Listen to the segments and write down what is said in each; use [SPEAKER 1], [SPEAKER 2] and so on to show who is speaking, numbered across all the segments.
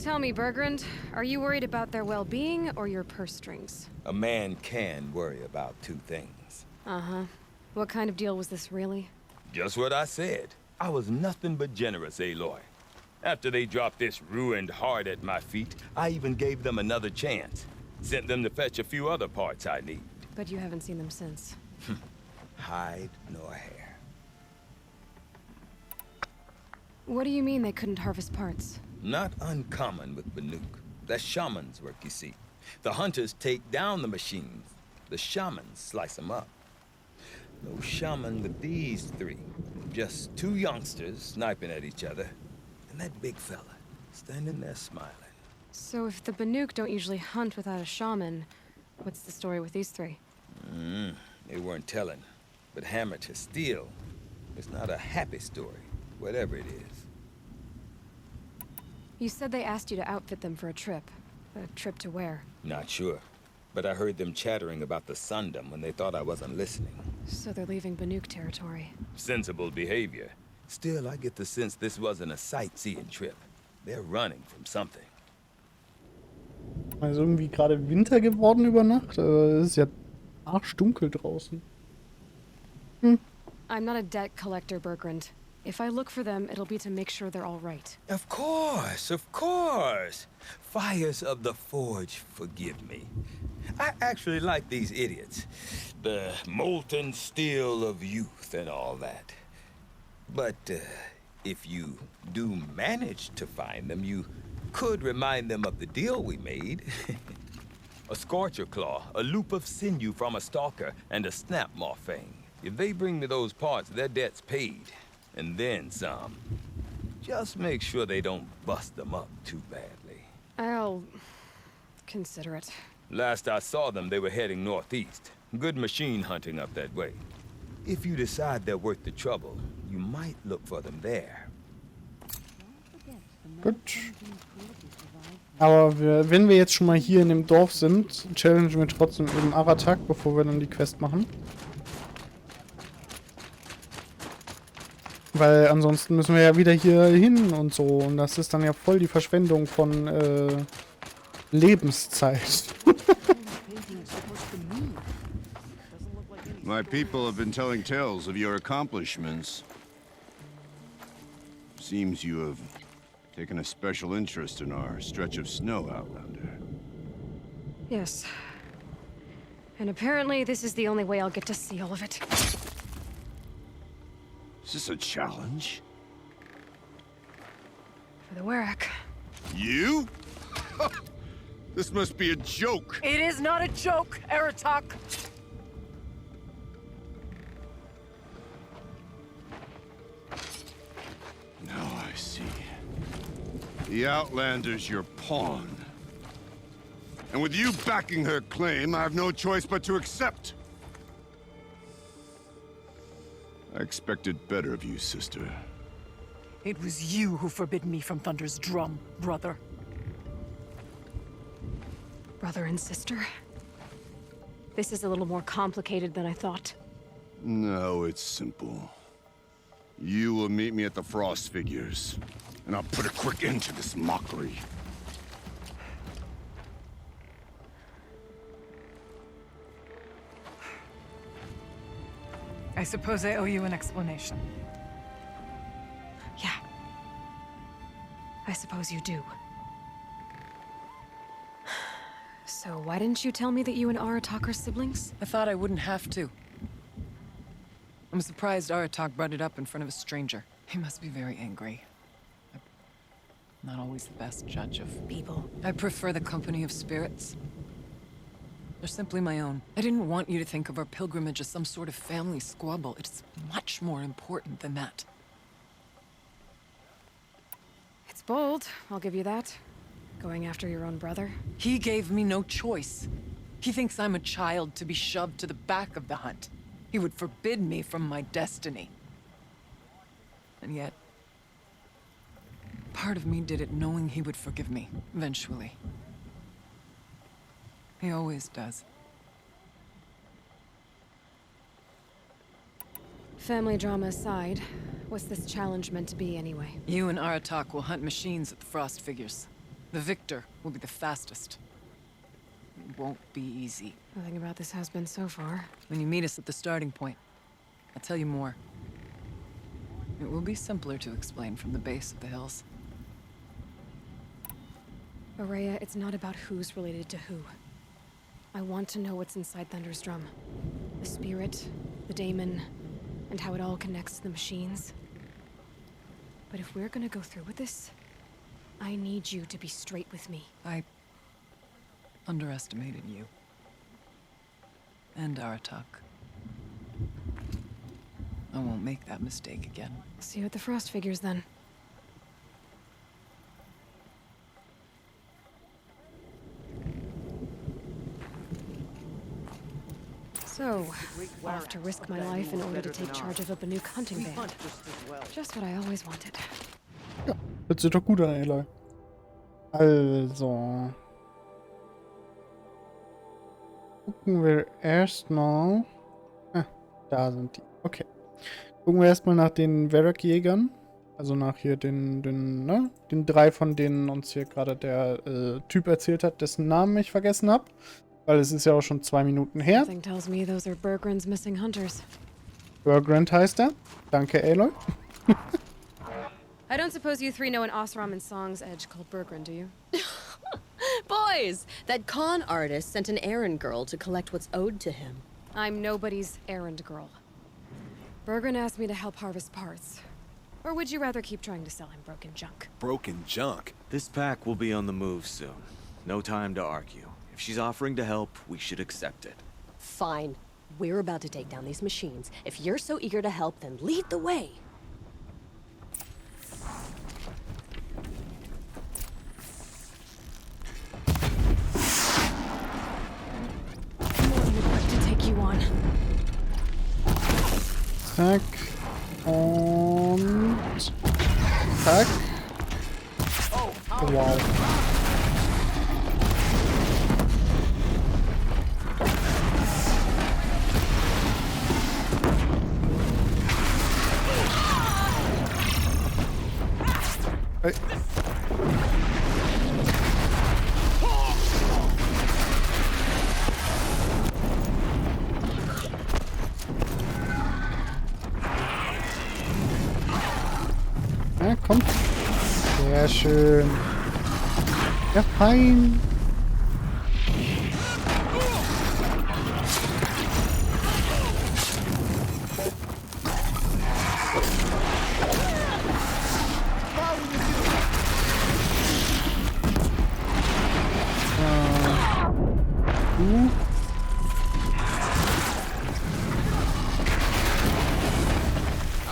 [SPEAKER 1] Tell me, Burgrend, are you worried about their well-being or your purse strings?
[SPEAKER 2] A man can worry about two things.
[SPEAKER 1] Uh-huh. What kind of deal was this, really?
[SPEAKER 2] Just what I said. I was nothing but generous, Aloy. After they dropped this ruined heart at my feet, I even gave them another chance. Sent them to fetch a few other parts I need.
[SPEAKER 1] But you haven't seen them since.
[SPEAKER 2] Hide nor hair.
[SPEAKER 1] What do you mean they couldn't harvest parts?
[SPEAKER 2] Not uncommon with Banuk. That's shaman's work, you see. The hunters take down the machines. The shamans slice them up. No shaman with these three. Just two youngsters sniping at each other. And that big fella, standing there smiling.
[SPEAKER 1] So if the Banuk don't usually hunt without a shaman, what's the story with these three?
[SPEAKER 2] They weren't telling. But hammer to steel, it's not a happy story, whatever it is.
[SPEAKER 1] You said they asked you to outfit them for a trip. A trip to where?
[SPEAKER 2] Not sure. But I heard them chattering about the Sundom when they thought I wasn't listening.
[SPEAKER 1] So they're leaving Banuk territory.
[SPEAKER 2] Sensible behavior. Still, I get the sense this wasn't a sightseeing trip. They're running from something.
[SPEAKER 3] Also irgendwie gerade Winter geworden über Nacht. Es ist ja arschdunkel draußen.
[SPEAKER 1] I'm not a debt collector, Burgrend. If I look for them, it'll be to make sure they're all right.
[SPEAKER 2] Of course, of course. Fires of the Forge, forgive me. I actually like these idiots. The molten steel of youth and all that. But if you do manage to find them, you could remind them of the deal we made. A scorcher claw, a loop of sinew from a stalker, and a snap maw fang. If they bring me those parts, their debt's paid. And then some. Just make sure they don't bust them up too badly.
[SPEAKER 1] I'll consider it.
[SPEAKER 2] Last I saw them, they were heading northeast. Good machine hunting up that way. If you decide they're worth the trouble, you might look for them there.
[SPEAKER 3] Gut. Aber wenn wir jetzt schon mal hier in dem Dorf sind, challengen wir trotzdem eben Aratak, bevor wir dann die Quest machen. Weil ansonsten müssen wir ja wieder hier hin und so. Und das ist dann ja voll die Verschwendung von Lebenszeit.
[SPEAKER 4] My people have been telling tales of your accomplishments. Seems you have taken a special interest in our stretch of snow, Outlander.
[SPEAKER 1] Yes. And apparently this is the only way I'll get to see all of it.
[SPEAKER 4] Is this a challenge?
[SPEAKER 1] For the Warwick.
[SPEAKER 4] You? This must be a joke.
[SPEAKER 5] It is not a joke, Aratak.
[SPEAKER 4] Now I see. The Outlander's your pawn. And with you backing her claim, I have no choice but to accept. I expected better of you, sister.
[SPEAKER 5] It was you who forbid me from Thunder's drum, brother.
[SPEAKER 1] Brother and sister? This is a little more complicated than I thought.
[SPEAKER 4] No, it's simple. You will meet me at the Frost Figures, and I'll put a quick end to this mockery.
[SPEAKER 5] I suppose I owe you an explanation.
[SPEAKER 1] Yeah. I suppose you do. So why didn't you tell me that you and Aratak are siblings?
[SPEAKER 5] I thought I wouldn't have to. I'm surprised Aratak brought it up in front of a stranger. He must be very angry. I'm not always the best judge of people. I prefer the company of spirits. They're simply my own. I didn't want you to think of our pilgrimage as some sort of family squabble. It's much more important than that.
[SPEAKER 1] It's bold, I'll give you that. Going after your own brother.
[SPEAKER 5] He gave me no choice. He thinks I'm a child to be shoved to the back of the hunt. He would forbid me from my destiny. And yet, part of me did it knowing he would forgive me, eventually. He always does.
[SPEAKER 1] Family drama aside, what's this challenge meant to be anyway?
[SPEAKER 5] You and Aratak will hunt machines at the Frost Figures. The victor will be the fastest. It won't be easy.
[SPEAKER 1] Nothing about this has been so far.
[SPEAKER 5] When you meet us at the starting point, I'll tell you more. It will be simpler to explain from the base of the hills.
[SPEAKER 1] Araya, it's not about who's related to who. I want to know what's inside Thunder's drum. The spirit, the daemon, and how it all connects to the machines. But if we're gonna go through with this, I need you to be straight with me.
[SPEAKER 5] I underestimated you. And Aratak. I won't make that mistake again.
[SPEAKER 1] See you at the Frost figures then. So, off to risk my life in order to take charge of a Banuk hunting band. Just what I always wanted.
[SPEAKER 3] Ja, hört sich doch gut an, Aloy. Also. Gucken wir erstmal. Ah, da sind die. Okay. Gucken wir erstmal nach den Jägern. Also nach hier den drei, von denen uns hier gerade der Typ erzählt hat, dessen Namen ich vergessen habe. Weil es ist ja auch schon 2 Minuten her.
[SPEAKER 1] Something tells me those are Burgrend's missing hunters.
[SPEAKER 3] Burgrend heißt er. Danke, Aloy.
[SPEAKER 1] I don't suppose you three know an Osram in Song's Edge called Burgrend, do you?
[SPEAKER 6] Boys, that con artist sent an errand girl to collect what's owed to him.
[SPEAKER 1] I'm nobody's errand girl. Burgrend asked me to help harvest parts. Or would you rather keep trying to sell him broken junk?
[SPEAKER 7] Broken junk? This pack will be on the move soon. No time to argue. If she's offering to help, we should accept it.
[SPEAKER 6] Fine. We're about to take down these machines. If you're so eager to help, then lead the way.
[SPEAKER 1] More than equipped to take you on.
[SPEAKER 3] Zack. Und. Zack. Oh, wow. Hey. Ja, kommt. Sehr schön. Ja, fein.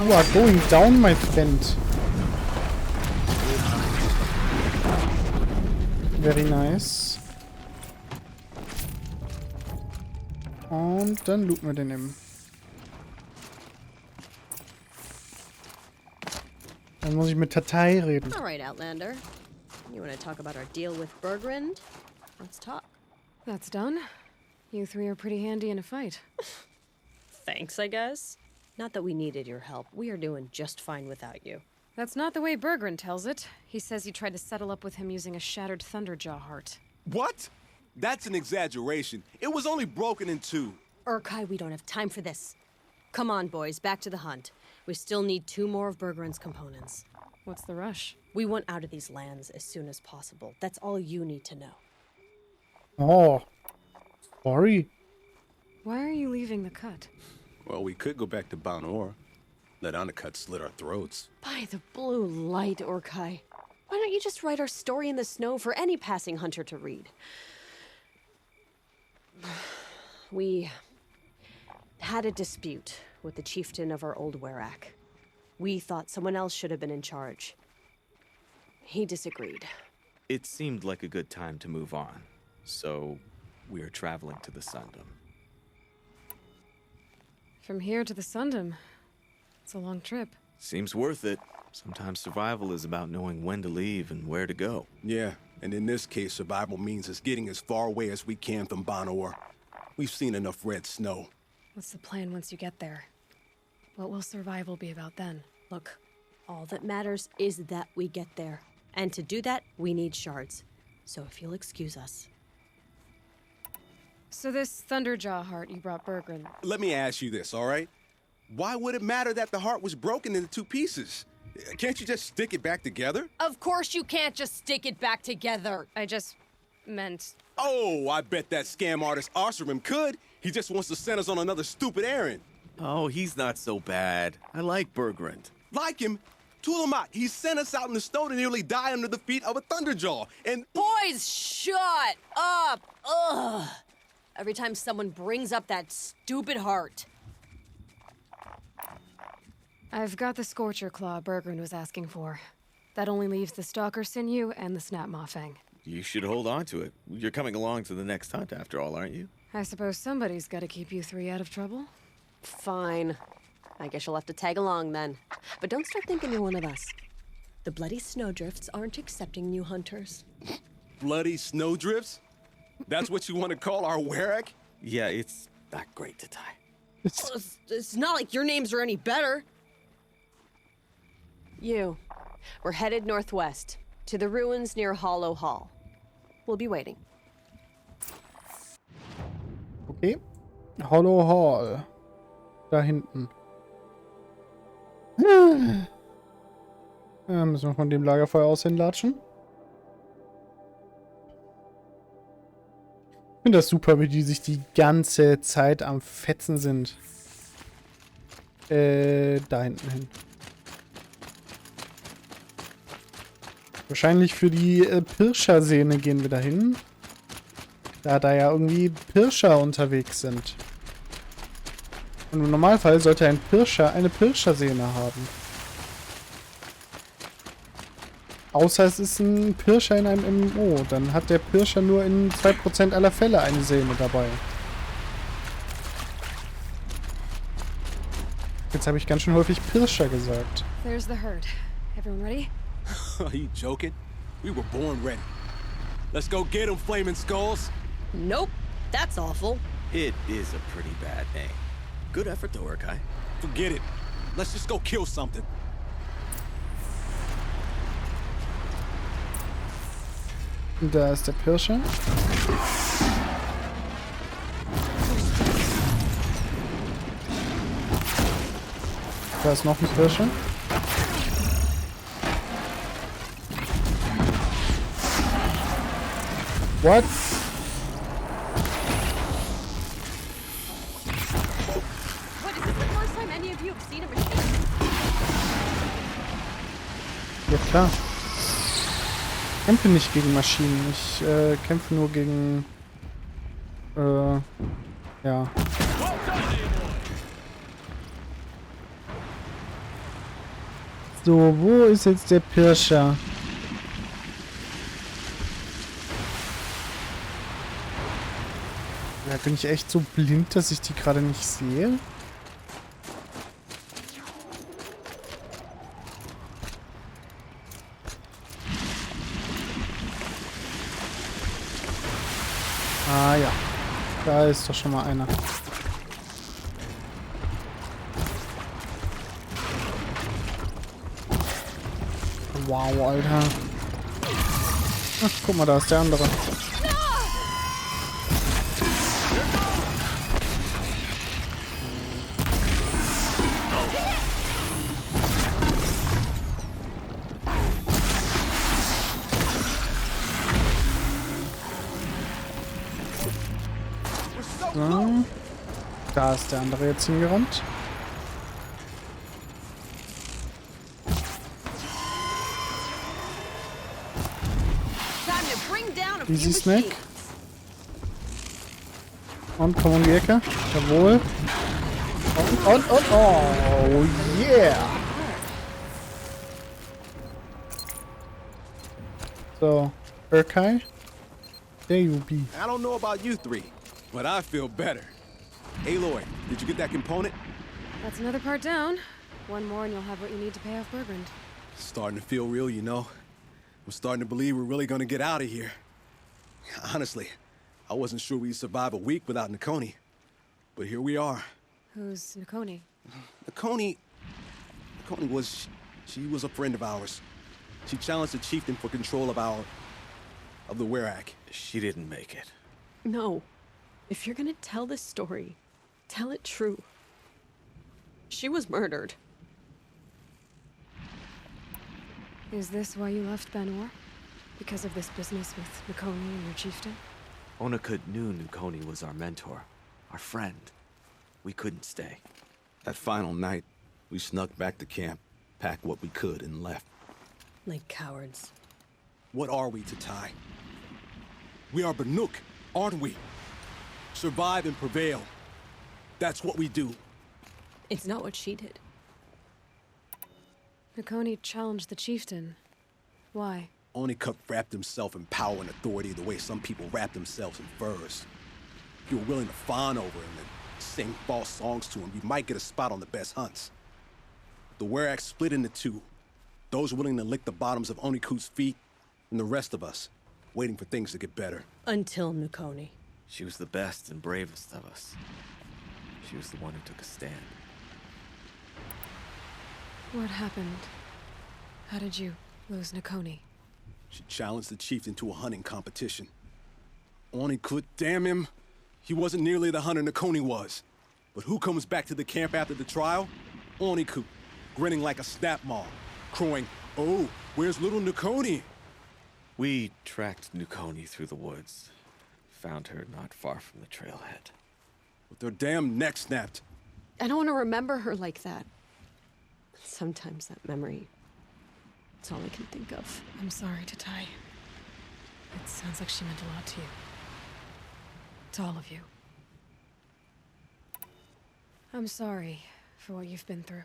[SPEAKER 3] You are going down, my friend. Very nice. Und dann looten wir den eben. Dann muss ich mit Tatei reden.
[SPEAKER 6] All right, Outlander. You want to talk about our deal with Burgrend? Let's talk.
[SPEAKER 1] That's done. You three are pretty handy in a fight.
[SPEAKER 6] Thanks, I guess. Not that we needed your help. We are doing just fine without you.
[SPEAKER 1] That's not the way Burgrend tells it. He says you tried to settle up with him using a shattered Thunderjaw heart.
[SPEAKER 8] What? That's an exaggeration. It was only broken in 2.
[SPEAKER 6] Urkai, we don't have time for this. Come on, boys, back to the hunt. We still need 2 more of Burgrend's components.
[SPEAKER 1] What's the rush?
[SPEAKER 6] We want out of these lands as soon as possible. That's all you need to know.
[SPEAKER 3] Oh. Sorry.
[SPEAKER 6] Why are you leaving the cut?
[SPEAKER 8] Well, we could go back to Banor. Let Anacut slit our throats.
[SPEAKER 6] By the blue light, Urkai. Why don't you just write our story in the snow for any passing hunter to read? We had a dispute with the chieftain of our old Werak. We thought someone else should have been in charge. He disagreed.
[SPEAKER 7] It seemed like a good time to move on, so we're traveling to the Sundom.
[SPEAKER 1] From here to the Sundom. It's a long trip.
[SPEAKER 7] Seems worth it. Sometimes survival is about knowing when to leave and where to go.
[SPEAKER 8] Yeah, and in this case, survival means us getting as far away as we can from Banor. We've seen enough red snow.
[SPEAKER 1] What's the plan once you get there? What will survival be about then?
[SPEAKER 6] Look, all that matters is that we get there. And to do that, we need shards. so if you'll excuse us.
[SPEAKER 1] So this Thunderjaw heart you brought Burgrend.
[SPEAKER 8] Let me ask you this, all right? Why would it matter that the heart was broken into 2 pieces? Can't you just stick it back together?
[SPEAKER 6] Of course you can't just stick it back together.
[SPEAKER 1] I just meant...
[SPEAKER 8] Oh, I bet that scam artist Arsarim could. He just wants to send us on another stupid errand.
[SPEAKER 7] Oh, he's not so bad. I like Burgrend.
[SPEAKER 8] Like him? Tulamat, he sent us out in the snow to nearly die under the feet of a Thunderjaw, and...
[SPEAKER 6] Boys, shut up! Ugh! Every time someone brings up that stupid heart.
[SPEAKER 1] I've got the Scorcher Claw Burgrend was asking for. That only leaves the Stalker Sinew and the Snapmaw Fang.
[SPEAKER 7] You should hold on to it. You're coming along to the next hunt after all, aren't you?
[SPEAKER 1] I suppose somebody's gotta keep you 3 out of trouble.
[SPEAKER 6] Fine. I guess you'll have to tag along then. But don't start thinking you're one of us. The bloody snowdrifts aren't accepting new hunters.
[SPEAKER 8] Bloody snowdrifts? That's what you want to call our Werak?
[SPEAKER 7] Yeah, it's not great to tie.
[SPEAKER 6] It's not like your names are any better. We're headed northwest, to the ruins near Hollow Hall. We'll be waiting.
[SPEAKER 3] Okay. Hollow Hall. Da hinten. Ja, müssen wir von dem Lagerfeuer aus hinlatschen. Ich finde das super, wie die sich die ganze Zeit am Fetzen sind. Da hinten hin. Wahrscheinlich für die Pirscher-Sehne gehen wir dahin. Da ja irgendwie Pirscher unterwegs sind. Und im Normalfall sollte ein Pirscher eine Pirscher-Sehne haben. Außer es ist ein Pirscher in einem MMO. Dann hat der Pirscher nur in 2% aller Fälle eine Sehne dabei. Jetzt habe ich ganz schön häufig Pirscher gesagt.
[SPEAKER 1] There's the herd. Everyone ready?
[SPEAKER 8] Are you joking? We were born ready. Let's go get them, flaming skulls.
[SPEAKER 6] Nope, that's awful.
[SPEAKER 7] It is a pretty bad name. Good effort though, Urkai.
[SPEAKER 8] Forget it. Let's just go kill something.
[SPEAKER 3] Da ist der Pirscher. Da ist noch ein Pirscher. What?
[SPEAKER 6] What, is this the first time any of you have seen a machine?
[SPEAKER 3] Ja klar. Ich kämpfe nicht gegen Maschinen. Ich kämpfe nur gegen... ja. So, wo ist jetzt der Pirscher? Ja, bin ich echt so blind, dass ich die gerade nicht sehe? Ah ja, da ist doch schon mal einer. Wow, Alter. Ach, guck mal, da ist der andere. So. Da ist der andere jetzt hingerannt. Easy Snack. Und komm um die Ecke. Jawohl. Und. Oh, yeah. So. Urkai. There you be.
[SPEAKER 8] I don't know about you three, but I feel better. Aloy, did you get that component?
[SPEAKER 1] That's another part down. One more and you'll have what you need to pay off Burgrend.
[SPEAKER 8] Starting to feel real, you know. I'm starting to believe we're really gonna get out of here. Honestly, I wasn't sure we'd survive a week without Nakoni. But here we are.
[SPEAKER 1] Who's Nakoni?
[SPEAKER 8] Nakoni was... she was a friend of ours. She challenged the chieftain for control of of the Werak.
[SPEAKER 7] She didn't make it.
[SPEAKER 6] No. If you're gonna tell this story, tell it true. She was murdered.
[SPEAKER 1] Is this why you left Banor? Because of this business with Nakoni and your chieftain?
[SPEAKER 7] Onakut knew Nakoni was our mentor, our friend. We couldn't stay.
[SPEAKER 8] That final night, we snuck back to camp, packed what we could, and left.
[SPEAKER 6] Like cowards.
[SPEAKER 8] What are we to Ty? We are Banuk, aren't we? Survive and prevail. That's what we do.
[SPEAKER 6] It's not what she did.
[SPEAKER 1] Nakoni challenged the chieftain. Why?
[SPEAKER 8] Onakut wrapped himself in power and authority the way some people wrap themselves in furs. If you were willing to fawn over him and sing false songs to him, you might get a spot on the best hunts. The Werak split into two. Those willing to lick the bottoms of Onakut's feet, and the rest of us, waiting for things to get better.
[SPEAKER 6] Until Nakoni.
[SPEAKER 7] She was the best and bravest of us. She was the one who took a stand.
[SPEAKER 1] What happened? How did you lose Nakoni?
[SPEAKER 8] She challenged the chieftain to a hunting competition. Onakut, damn him, he wasn't nearly the hunter Nakoni was. But who comes back to the camp after the trial? Onakut, grinning like a snap maw, crowing, "Oh, where's little Nakoni?"
[SPEAKER 7] We tracked Nakoni through the woods. Found her not far from the trailhead.
[SPEAKER 8] With their damn neck snapped.
[SPEAKER 6] I don't want to remember her like that. Sometimes that memory, it's all I can think of.
[SPEAKER 1] I'm sorry to Ty. It sounds like she meant a lot to you. To all of you. I'm sorry for what you've been through.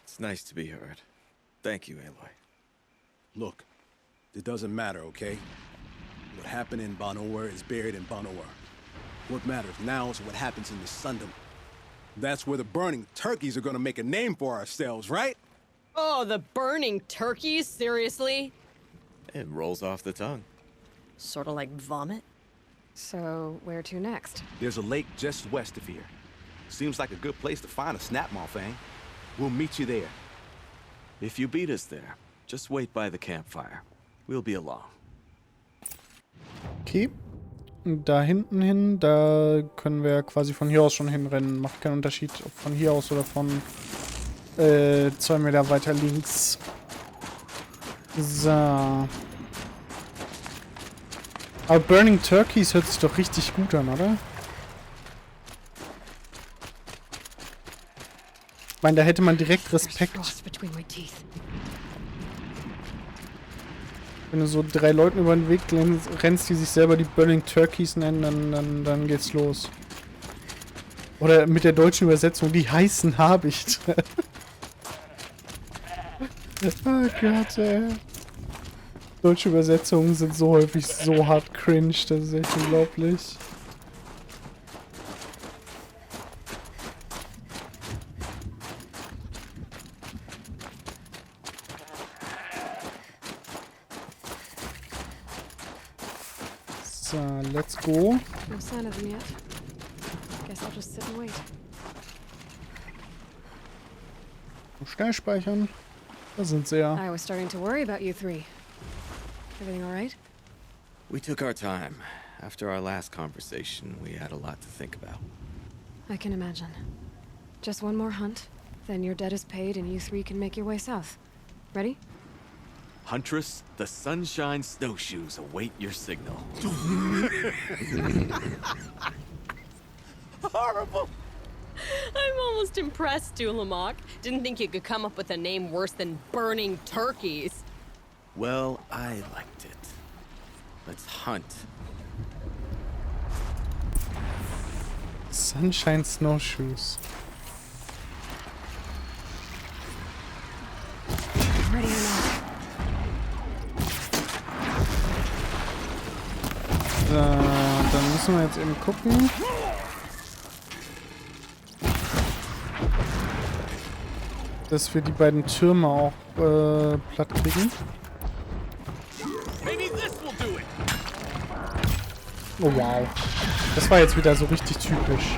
[SPEAKER 7] It's nice to be heard. Thank you, Aloy.
[SPEAKER 8] Look, it doesn't matter, okay? What happened in Banor is buried in Banor. What matters now is what happens in the Sundom. That's where the burning turkeys are gonna make a name for ourselves, right?
[SPEAKER 6] Oh, the burning turkeys? Seriously?
[SPEAKER 7] It rolls off the tongue.
[SPEAKER 6] Sort of like vomit?
[SPEAKER 1] So, where to next?
[SPEAKER 9] There's a lake just west of here. Seems like a good place to find a snapmaw fang. We'll meet you there.
[SPEAKER 7] If you beat us there, just wait by the campfire. We'll be along.
[SPEAKER 3] Okay. Und da hinten hin, da können wir quasi von hier aus schon hinrennen. Macht keinen Unterschied, ob von hier aus oder von 2 Meter weiter links. So. Aber Burning Turkeys hört sich doch richtig gut an, oder? Ich meine, da hätte man direkt Respekt. Wenn du so 3 Leuten über den Weg rennst, die sich selber die Burning Turkeys nennen, dann geht's los. Oder mit der deutschen Übersetzung, die heißen Habicht. Oh Gott, ey. Deutsche Übersetzungen sind so häufig so hart cringe, das ist echt unglaublich. So, let's go.
[SPEAKER 1] No sign of them yet. Guess I'll just sit and wait.
[SPEAKER 3] Schnell speichern. Da sind sie ja.
[SPEAKER 1] I was starting to worry about you three. Everything all right?
[SPEAKER 7] We took our time. After our last conversation, we had a lot to think about.
[SPEAKER 1] I can imagine. Just one more hunt, then your debt is paid and you three can make your way south. Ready?
[SPEAKER 7] Huntress, the Sunshine Snowshoes await your signal.
[SPEAKER 6] Horrible! I'm almost impressed, Dulamok. Didn't think you could come up with a name worse than Burning Turkeys.
[SPEAKER 7] Well, I liked it. Let's hunt.
[SPEAKER 3] Sunshine Snowshoes.
[SPEAKER 1] Ready or not.
[SPEAKER 3] So, dann müssen wir jetzt eben gucken. Dass wir die beiden Türme auch platt kriegen. Oh wow. Das war jetzt wieder so richtig typisch.